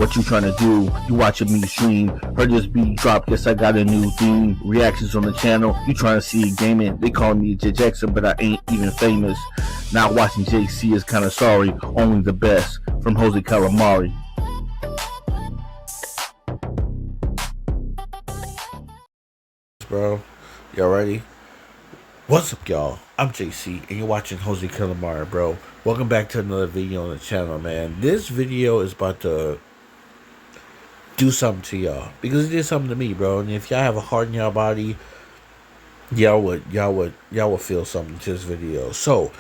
What you trying to do? You watching me stream? Heard this beat drop? Guess I got a new theme. Reactions on the channel. You trying to see gaming? They call me J Jackson, but I ain't even famous. Not watching JC is kinda sorry. Only the best from Jose Calamari. Bro, y'all ready? What's up, y'all? I'm JC, and you're watching Jose Calamari, bro. Welcome back to another video on the channel, man. This video is about to do something to y'all because it did something to me, bro. And if y'all have a heart in y'all body, y'all would feel something to this video. So,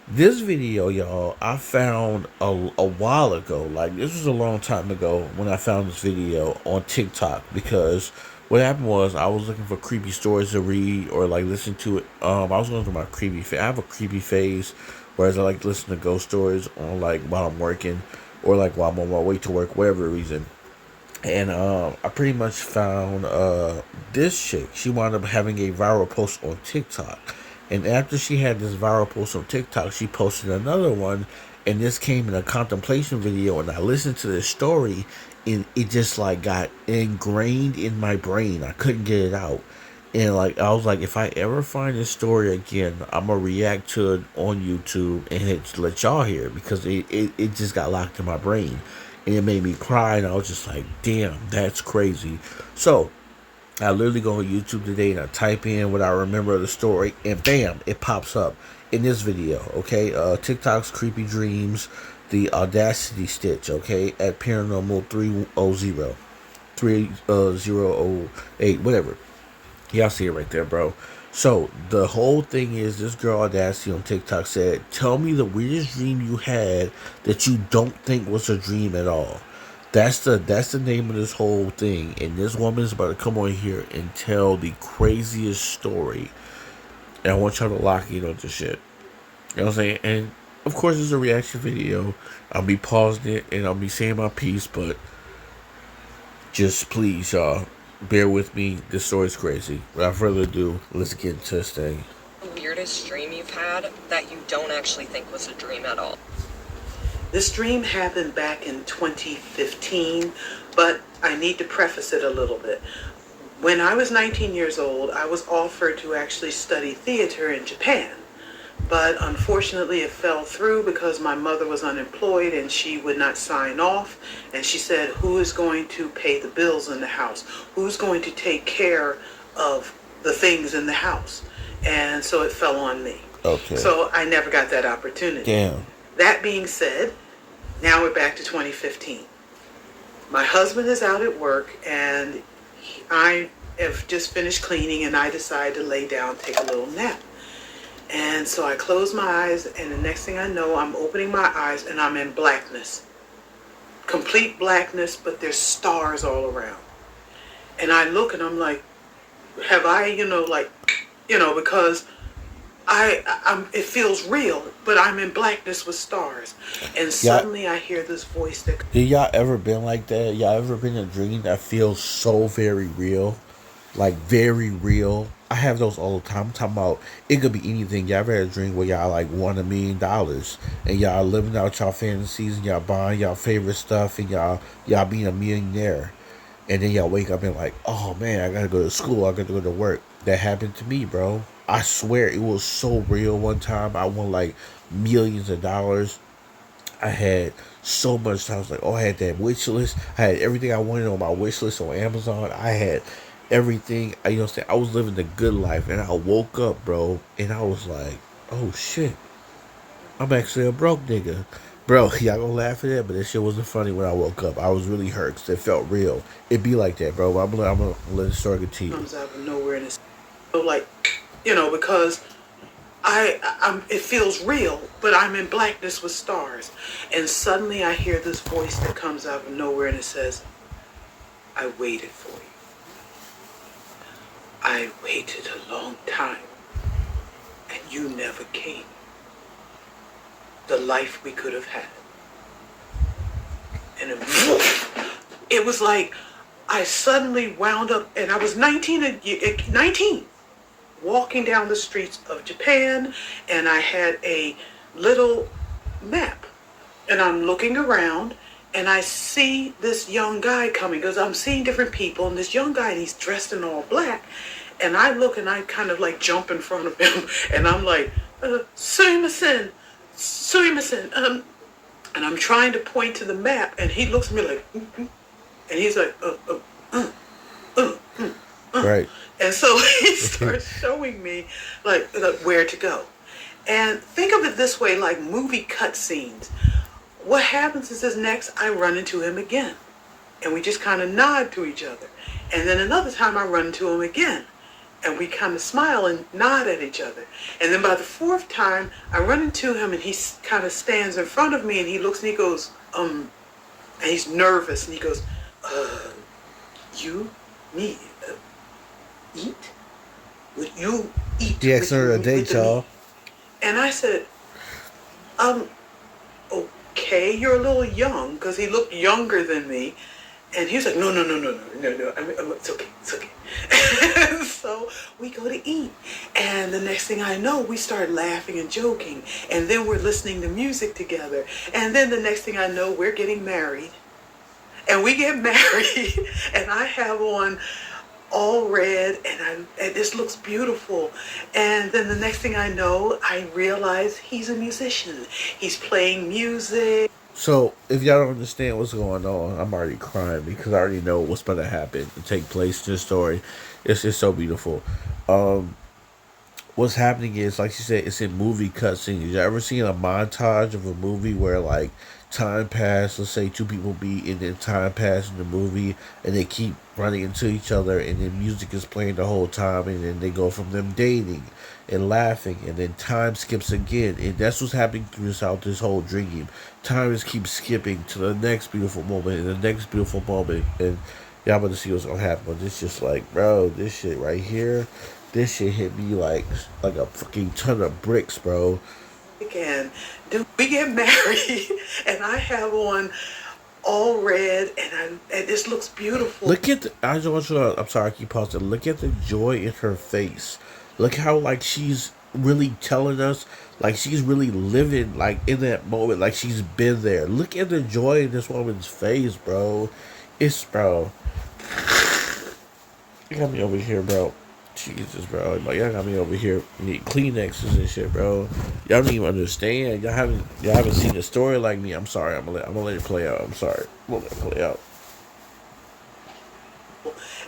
this video, y'all, I found a while ago. Like, this was a long time ago when I found this video on TikTok, because what happened was I was looking for creepy stories to read or like listen to it. I was going through my creepy phase. I have a creepy phase, whereas I like to listen to ghost stories on like while I'm working or like while I'm on my way to work, whatever reason. And I pretty much found this chick. She wound up having a viral post on TikTok. And after she had this viral post on TikTok, she posted another one. And this came in a contemplation video. And I listened to this story. And it just like got ingrained in my brain. I couldn't get it out. And like I was like, if I ever find this story again, I'm going to react to it on YouTube and let y'all hear it. Because it just got locked in my brain. And it made me cry, and I was just like, damn, that's crazy. So, I literally go on YouTube today, and I type in what I remember of the story, and bam, it pops up in this video, okay? TikTok's Creepy Dreams, the Audacity Stitch, okay? At Paranormal 300, 3008, whatever. Y'all see it right there, bro. So, the whole thing is, this girl Audacity on TikTok said, tell me the weirdest dream you had that you don't think was a dream at all. That's the name of this whole thing. And this woman is about to come on here and tell the craziest story. And I want y'all to lock in on this shit. You know what I'm saying? And, of course, it's a reaction video. I'll be pausing it and I'll be saying my piece, but just please, y'all, bear with me. This story's crazy. Without further ado, let's get into this thing. The weirdest dream you've had that you don't actually think was a dream at all? This dream happened back in 2015, but I need to preface it a little bit. When I was 19 years old, I was offered to actually study theater in Japan. But unfortunately, it fell through because my mother was unemployed and she would not sign off. And she said, who is going to pay the bills in the house? Who's going to take care of the things in the house? And so it fell on me. Okay. So I never got that opportunity. Damn. That being said, now we're back to 2015. My husband is out at work and I have just finished cleaning and I decided to lay down, take a little nap. And so I close my eyes, and the next thing I know, I'm opening my eyes, and I'm in blackness. Complete blackness, but there's stars all around. And I look, and I'm like, have I, because it feels real, but I'm in blackness with stars. And suddenly I hear this voice that... Did y'all ever been like that? Y'all ever been in a dream that feels so very real? Like, very real? I have those all the time. I'm talking about, it could be anything. Y'all ever had a dream where y'all like won $1 million and y'all living out y'all fantasies and y'all buying y'all favorite stuff and y'all being a millionaire, and then y'all wake up and like, oh man, I gotta go to school, I gotta go to work. That happened to me, bro. I swear it was so real. One time I won like millions of dollars. I had so much. I was like, oh, I had that wish list. I had everything I wanted on my wish list on Amazon. I had everything. You know what I'm saying? I was living the good life, and I woke up, bro, and I was like, oh shit, I'm actually a broke nigga. Bro, y'all gonna laugh at that, but that shit wasn't funny when I woke up. I was really hurt because it felt real. It be like that, bro. I'm gonna let the story continue. Comes out of nowhere, and it's so like, because it feels real, but I'm in blackness with stars. And suddenly I hear this voice that comes out of nowhere, and it says, I waited for you. I waited a long time, and you never came. The life we could have had. And it was like I suddenly wound up, and I was 19, walking down the streets of Japan, and I had a little map, and I'm looking around, and I see this young guy coming because I'm seeing different people, and this young guy, and he's dressed in all black, and I look and I kind of like jump in front of him, and I'm like, Sumimasen, Sumimasen, and I'm trying to point to the map, and he looks at me like, and he's like, Right. and so he starts showing me like where to go. And think of it this way, like movie cutscenes. What happens is this next, I run into him again. And we just kind of nod to each other. And then another time I run into him again. And we kind of smile and nod at each other. And then by the fourth time, I run into him and he kind of stands in front of me and he looks and he goes, and he's nervous and he goes, you, me, eat? Would you eat? He asked her a date, y'all. And I said, okay, you're a little young, because he looked younger than me. And he was like, no, it's okay, it's okay. And so we go to eat. And the next thing I know, we start laughing and joking. And then we're listening to music together. And then the next thing I know, we're getting married. And we get married. And I have on all red, and this looks beautiful. And then the next thing I know, I realize he's a musician. He's playing music. So, if y'all don't understand what's going on, I'm already crying because I already know what's going to happen and take place in this story. It's just so beautiful. What's happening is, like she said, it's in movie cutscenes. You ever seen a montage of a movie where, like, time pass, let's say two people meet, and then time pass in the movie, and they keep running into each other, and then music is playing the whole time, and then they go from them dating and laughing, and then time skips again, and that's what's happening throughout this whole dream. Time just keeps skipping to the next beautiful moment, and the next beautiful moment, and y'all about to see what's gonna happen. But it's just like, bro, this shit right here, this shit hit me like a fucking ton of bricks, bro. And we get married, and I have on all red, and this looks beautiful. Look at I just want you to, I'm sorry, I keep pausing. Look at the joy in her face. Look how like she's really telling us, like she's really living like in that moment, like she's been there. Look at the joy in this woman's face, bro. It's bro. You got me over here, bro. Jesus, bro. Like y'all got me over here. Need Kleenexes and shit, bro. Y'all don't even understand. Y'all haven't seen a story like me. I'm sorry. I'm gonna let it play out. I'm sorry. I'm gonna let it play out.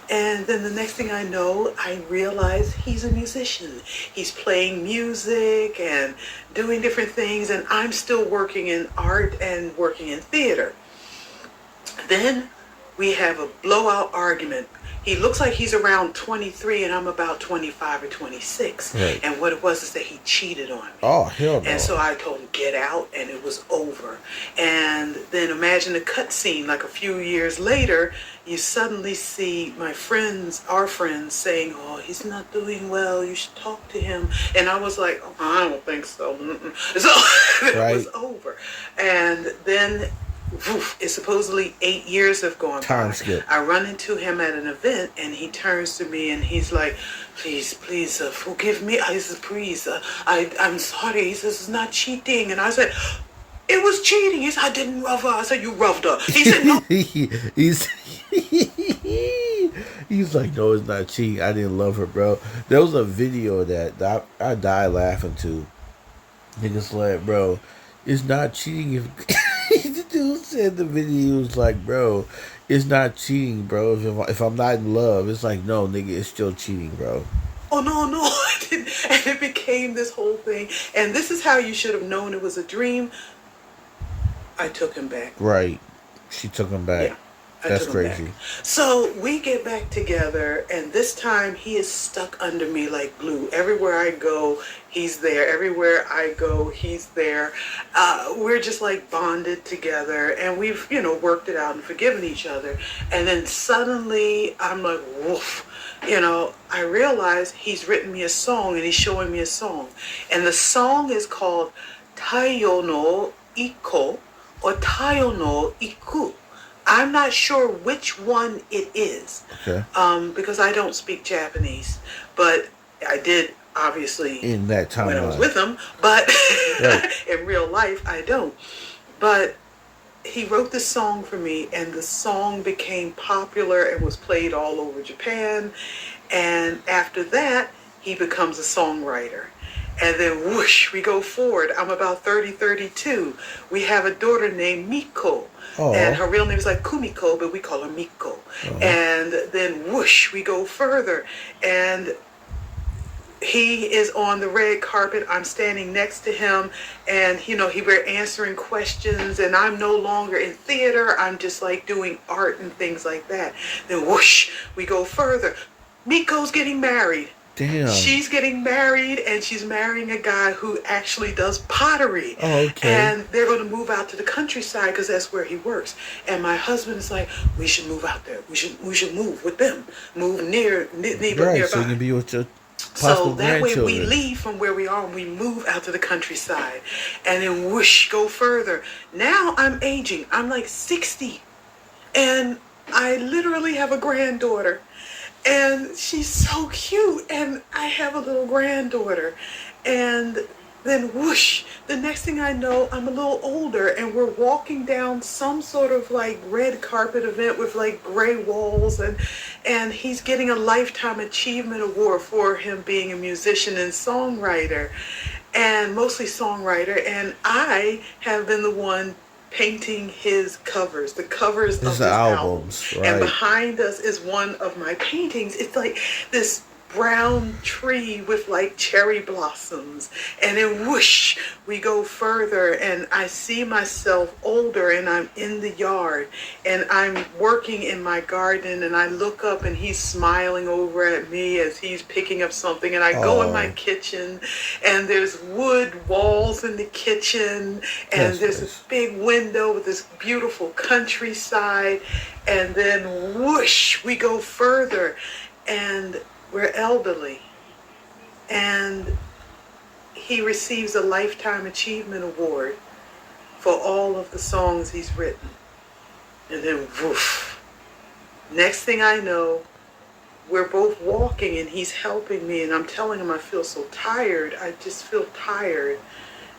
And then the next thing I know, I realize he's a musician. He's playing music and doing different things, and I'm still working in art and working in theater. Then we have a blowout argument. He looks like he's around 23 and I'm about 25 or 26. Right. And what it was is that he cheated on me. Oh, hell no. And so I told him, get out, and it was over. And then imagine the cutscene, like a few years later, you suddenly see my friends, our friends, saying, oh, he's not doing well, you should talk to him. And I was like, oh, I don't think so. So it was over. And then it's supposedly 8 years have gone by. Skip. I run into him at an event, and he turns to me and he's like, please, forgive me. I said, please, I'm sorry. He says, it's not cheating. And I said, it was cheating. He said, I didn't rough her. I said, you roughed her. He said, no. He's like, no, it's not cheating. I didn't love her, bro. There was a video of that I died laughing to. Niggas like, bro, it's not cheating if... The dude said the video was like, bro, it's not cheating, bro. If I'm not in love, it's like, no, nigga, it's still cheating, bro. Oh, no. And it became this whole thing. And this is how you should have known it was a dream. I took him back. Right. She took him back. Yeah. That's crazy. Back. So we get back together, and this time he is stuck under me like glue. Everywhere I go, he's there. Everywhere I go, he's there. We're just like bonded together, and we've, worked it out and forgiven each other. And then suddenly I'm like, woof. I realize he's written me a song, and he's showing me a song. And the song is called Taiyo no Iko or Taiyo no Iku. I'm not sure which one it is, okay. Because I don't speak Japanese, but I did, obviously, in that time when I was with him, but right. In real life, I don't. But he wrote this song for me, and the song became popular and was played all over Japan. And after that, he becomes a songwriter. And then whoosh, we go forward. I'm about 30, 32. We have a daughter named Miko. Oh. And her real name is like Kumiko, but we call her Miko. Oh. And then whoosh, we go further. And he is on the red carpet. I'm standing next to him, and we're answering questions, and I'm no longer in theater. I'm just like doing art and things like that. Then whoosh, we go further. Miko's getting married. Damn. She's getting married, and she's marrying a guy who actually does pottery. Oh, okay. And they're going to move out to the countryside because that's where he works. And my husband is like, we should move out there. We should move with them. Move nearby. Right, so you can be with your So that way grandchildren. we leave from where we are and we move out to the countryside. And then whoosh, go further. Now I'm aging. I'm like 60. And I literally have a granddaughter. And she's so cute. And I have a little granddaughter. And then whoosh, the next thing I know, I'm a little older and we're walking down some sort of like red carpet event with like gray walls, and he's getting a Lifetime Achievement Award for him being a musician and songwriter, and mostly songwriter. And I have been the one painting his covers, the covers of his albums. Right. And behind us is one of my paintings. It's like this brown tree with like cherry blossoms, and then whoosh, we go further, and I see myself older, and I'm in the yard, and I'm working in my garden, and I look up, and he's smiling over at me as he's picking up something, and I go in my kitchen, and there's wood walls in the kitchen, and there's this big window with this beautiful countryside, and then whoosh, we go further, and we're elderly, and he receives a Lifetime Achievement Award for all of the songs he's written. And then woof. Next thing I know, we're both walking and he's helping me, and I'm telling him I feel so tired. I just feel tired.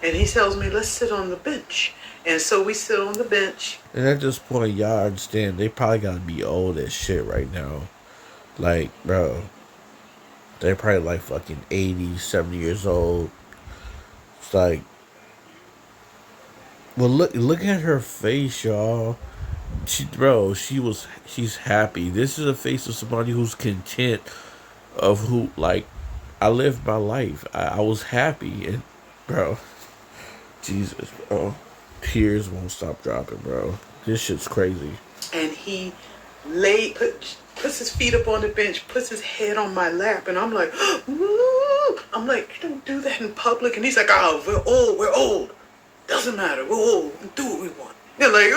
And he tells me, let's sit on the bench. And so we sit on the bench. And at this point, y'all understand, they probably gotta be old as shit right now. Like, bro, they're probably like fucking 80, 70 years old. It's like, well, look at her face, y'all. She's happy. This is a face of somebody who's content, of who, like, I lived my life. I was happy, and bro, Jesus, bro, tears won't stop dropping, bro. This shit's crazy. And he puts his feet up on the bench, puts his head on my lap, and I'm like, woo! I'm like, you don't do that in public. And he's like, oh, we're old. Doesn't matter, we're old. We do what we want. Like,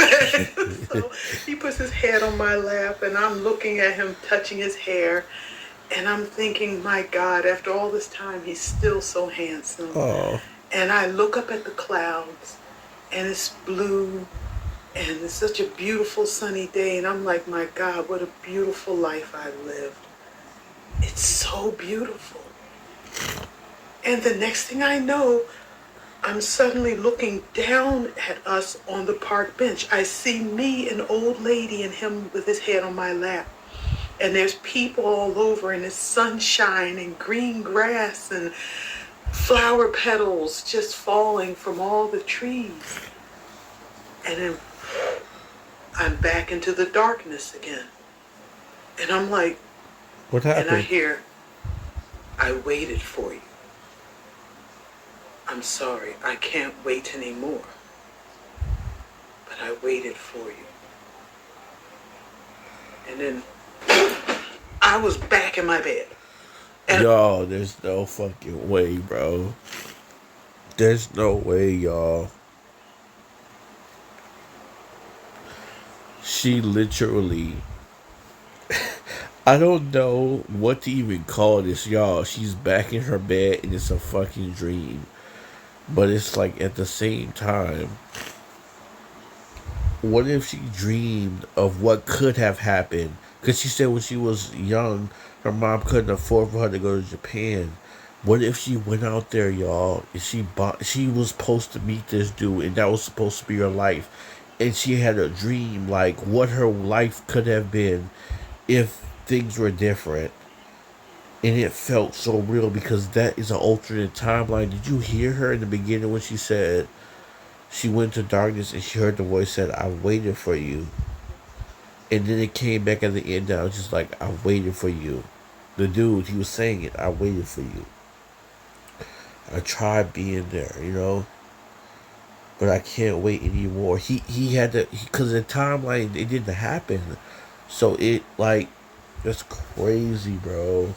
so he puts his head on my lap, and I'm looking at him touching his hair, and I'm thinking, my God, after all this time, he's still so handsome. Oh. And I look up at the clouds, and it's blue, and it's such a beautiful sunny day, and I'm like, my God, what a beautiful life I've lived. It's so beautiful. And the next thing I know, I'm suddenly looking down at us on the park bench. I see me, an old lady, and him with his head on my lap. And there's people all over, and there's sunshine and green grass and flower petals just falling from all the trees. And then I'm back into the darkness again. And I'm like, what happened? And I hear, I waited for you. I'm sorry, I can't wait anymore. But I waited for you. And then I was back in my bed. And Yo, there's no fucking way, bro. There's no way, y'all. She literally, I don't know what to even call this, y'all. She's back in her bed and it's a fucking dream. But it's like, at the same time, what if she dreamed of what could have happened? Because she said when she was young, her mom couldn't afford for her to go to Japan. What if she went out there, y'all, and she was supposed to meet this dude, and that was supposed to be her life, and she had a dream like what her life could have been if things were different. And it felt so real because that is an alternate timeline. Did you hear her in the beginning when she said she went to darkness and she heard the voice said, "I waited for you." And then it came back at the end. I was just like, "I waited for you." The dude, he was saying it. "I waited for you. I tried being there, you know, but I can't wait anymore." He had to, because the timeline it didn't happen, so it like that's crazy, bro.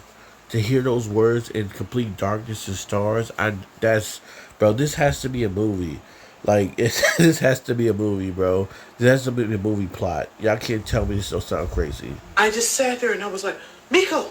To hear those words in complete darkness and stars, bro. This has to be a movie. Like this has to be a movie, bro. This has to be a movie plot. Y'all can't tell me this don't sound crazy. I just sat there and I was like, Miko,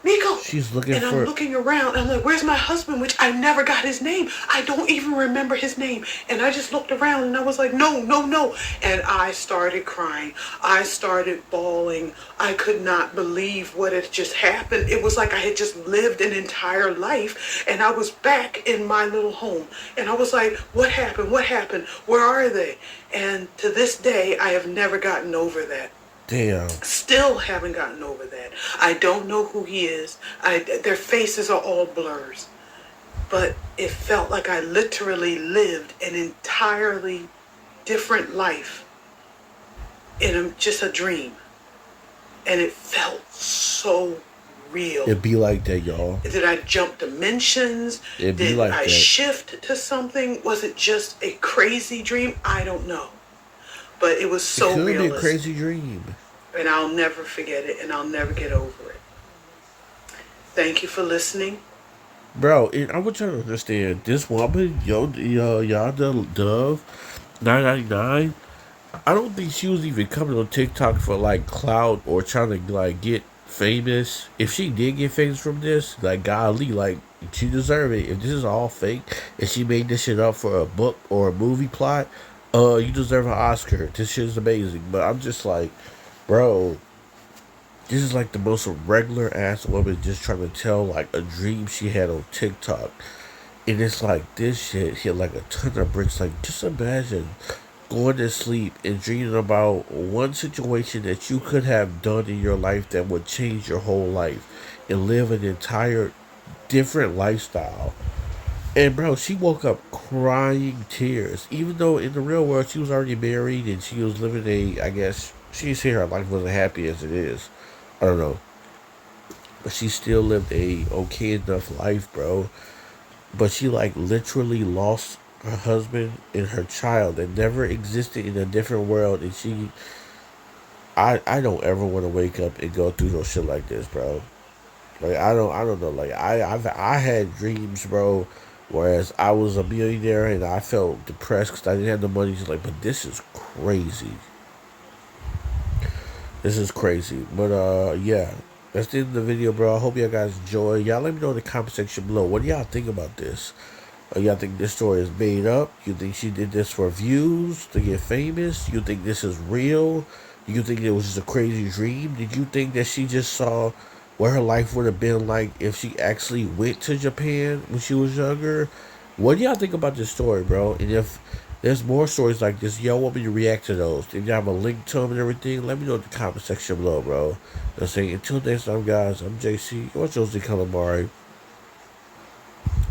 Miko. She's looking And for. I'm looking around. I'm like, where's my husband? Which I never got his name. I don't even remember his name. And I just looked around and I was like, no, no, no. And I started crying. I started bawling. I could not believe what had just happened. It was like I had just lived an entire life and I was back in my little home. And I was like, what happened? What happened? Where are they? And to this day, I have never gotten over that. Damn. Still haven't gotten over that. I don't know who he is. Their faces are all blurs. But it felt like I literally lived an entirely different life in just a dream. And it felt so real. It'd be like that, y'all. Did I jump dimensions? It'd be Did like I that. shift to something? Was it just a crazy dream? I don't know. But it was so It could be a realistic. crazy dream. And I'll never forget it, and I'll never get over it. Thank you for listening. Bro, and I want you to understand this woman, Yada Dove, 999. I don't think she was even coming on TikTok for like clout or trying to like get famous. If she did get famous from this, like golly, like she deserved it. If this is all fake and she made this shit up for a book or a movie plot, you deserve an Oscar. This shit is amazing. But I'm just like, bro, this is like the most regular ass woman just trying to tell like a dream she had on TikTok. And it's like this shit hit like a ton of bricks. Like just imagine going to sleep and dreaming about one situation that you could have done in your life that would change your whole life and live an entire different lifestyle. And bro, she woke up crying tears, even though in the real world she was already married and she was living I guess she said her life wasn't happy as it is. I don't know, but she still lived a okay enough life, bro. But she like literally lost her husband and her child that never existed in a different world, and I don't ever want to wake up and go through no shit like this, bro. Like I don't know. Like I had dreams, bro. Whereas I was a millionaire and I felt depressed because I didn't have the money. Just like, but this is crazy. This is crazy. But yeah. That's the end of the video, bro. I hope y'all guys enjoy. Y'all let me know in the comment section below. What do y'all think about this? Y'all think this story is made up? You think she did this for views, to get famous? You think this is real? You think it was just a crazy dream? Did you think that she just saw what her life would have been like if she actually went to Japan when she was younger? What do y'all think about this story, bro? And if there's more stories like this, y'all want me to react to those, if y'all have a link to them and everything, let me know in the comment section below, bro. I'm saying, until next time, guys, I'm JC. What's Jose Calamari?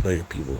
Later, people.